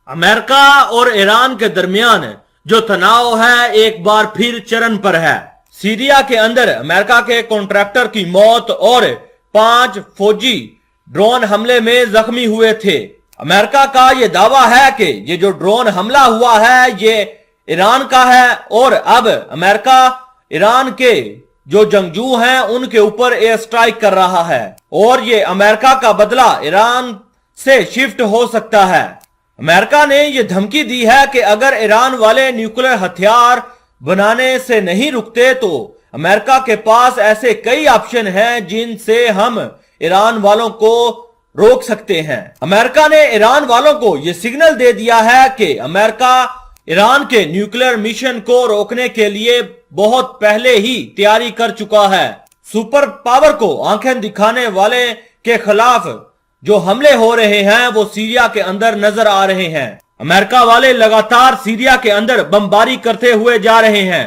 America और Iran के दरमियान जो तनाव है एक बार फिर चरम पर है। सीरिया के अंदर अमेरिका के कॉन्ट्रैक्टर की मौत और 5 फौजी ड्रोन हमले में जख्मी हुए थे। अमेरिका का यह दावा है कि ये जो ड्रोन हमला हुआ है ये ईरान का है और अब अमेरिका ईरान के जो जंगजू हैं उनके ऊपर एयर स्ट्राइक कर रहा है और ये अमेरिका का बदला ईरान से शिफ्ट हो सकता है। अमेरिका ने यह धमकी दी है कि अगर ईरान वाले न्यूक्लियर हथियार बनाने से नहीं रुकते तो अमेरिका के पास ऐसे कई ऑप्शन हैं जिनसे हम ईरान वालों को रोक सकते हैं। अमेरिका ने ईरान वालों को यह सिग्नल दे दिया है कि अमेरिका ईरान के न्यूक्लियर मिशन को रोकने के लिए बहुत पहले ही तैयारी कर चुका है। सुपर पावर को आंखें दिखाने वाले के खिलाफ जो हमले हो रहे हैं वो सीरिया के अंदर नजर आ रहे हैं। अमेरिका वाले लगातार सीरिया के अंदर बमबारी करते हुए जा रहे हैं।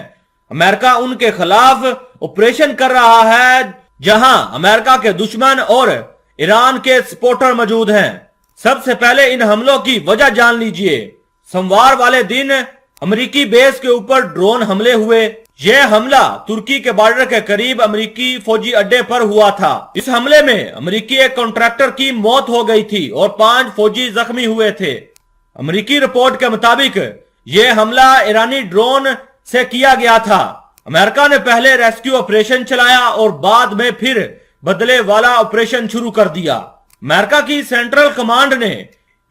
अमेरिका उनके खिलाफ ऑपरेशन कर रहा है जहां अमेरिका के दुश्मन और ईरान के सपोर्टर मौजूद हैं। सबसे पहले इन हमलों की वजह जान लीजिए। सोमवार वाले दिन अमेरिकी बेस के ऊपर ड्रोन हमले हुए। यह हमला तुर्की के बॉर्डर के करीब अमेरिकी फौजी अड्डे पर हुआ था। इस हमले में अमेरिकी एक कॉन्ट्रैक्टर की मौत हो गई थी और 5 फौजी जख्मी हुए थे। अमेरिकी रिपोर्ट के मुताबिक यह हमला ईरानी ड्रोन से किया गया था। अमेरिका ने पहले रेस्क्यू ऑपरेशन चलाया और बाद में फिर बदले वाला ऑपरेशन शुरू कर दिया। अमेरिका की सेंट्रल कमांड ने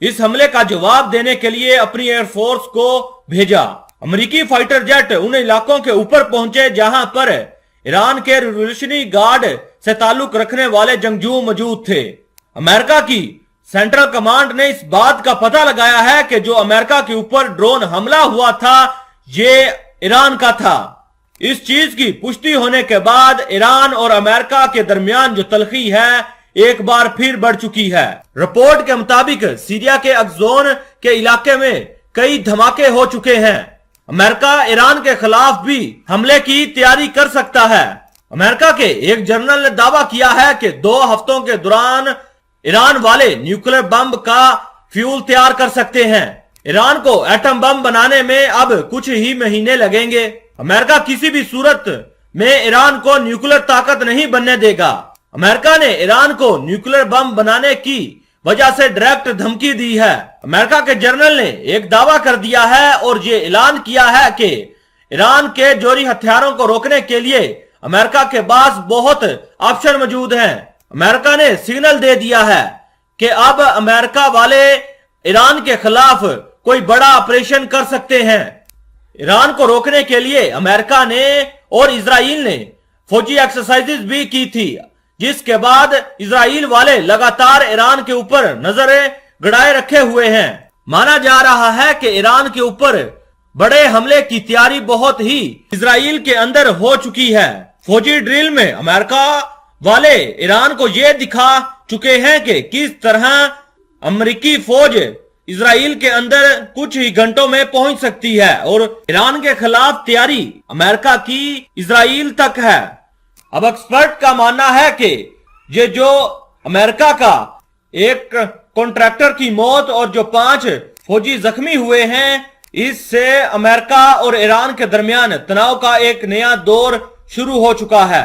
इस हमले का जवाब देने के लिए अपनी एयरफोर्स को भेजा। अमेरिकी फाइटर जेट उन इलाकों के ऊपर पहुंचे जहां पर ईरान के रिवॉल्यूशनरी गार्ड से ताल्लुक रखने वाले जंगजू मौजूद थे। अमेरिका की सेंट्रल कमांड ने इस बात का पता लगाया है कि जो अमेरिका के ऊपर ड्रोन हमला हुआ था ये ईरान का था। इस चीज की पुष्टि होने के बाद ईरान और अमेरिका के दरमियान जो तलखी है एक बार फिर बढ़ चुकी है। रिपोर्ट के मुताबिक सीरिया के अक्जोन के इलाके में कई धमाके हो चुके हैं। अमेरिका ईरान के खिलाफ भी हमले की तैयारी कर सकता है। अमेरिका के एक जनरल ने दावा किया है कि 2 हफ्तों के दौरान ईरान वाले न्यूक्लियर बम का फ्यूल तैयार कर सकते हैं। ईरान को एटम बम बनाने में अब कुछ ही महीने लगेंगे। अमेरिका किसी भी सूरत में ईरान को न्यूक्लियर ताकत नहीं बनने देगा। अमेरिका ने ईरान को न्यूक्लियर बम बनाने की वजह से डायरेक्ट धमकी दी है। अमेरिका के जनरल ने एक दावा कर दिया है और ये ऐलान किया है कि ईरान के जौहरी हथियारों को रोकने के लिए अमेरिका के पास बहुत ऑप्शन मौजूद हैं। अमेरिका ने सिग्नल दे दिया है कि अब अमेरिका वाले ईरान के खिलाफ कोई बड़ा ऑपरेशन कर सकते हैं। ईरान को रोकने के लिए अमेरिका ने और इजराइल ने फौजी एक्सरसाइजेस भी की थी, जिसके बाद इजराइल वाले लगातार ईरान के ऊपर नजरें गड़ाए रखे हुए हैं। माना जा रहा है कि ईरान के ऊपर बड़े हमले की तैयारी बहुत ही इजराइल के अंदर हो चुकी है। फौजी ड्रिल में अमेरिका वाले ईरान को यह दिखा चुके हैं कि किस तरह अमेरिकी फौज इजराइल के अंदर कुछ ही घंटों में पहुंच सकती है और ईरान के खिलाफ तैयारी अमेरिका की इजराइल तक है। अब एक्सपर्ट का मानना है कि ये जो अमेरिका का एक कॉन्ट्रैक्टर की मौत और जो 5 फौजी जख्मी हुए हैं इससे अमेरिका और ईरान के दरमियान तनाव का एक नया दौर शुरू हो चुका है।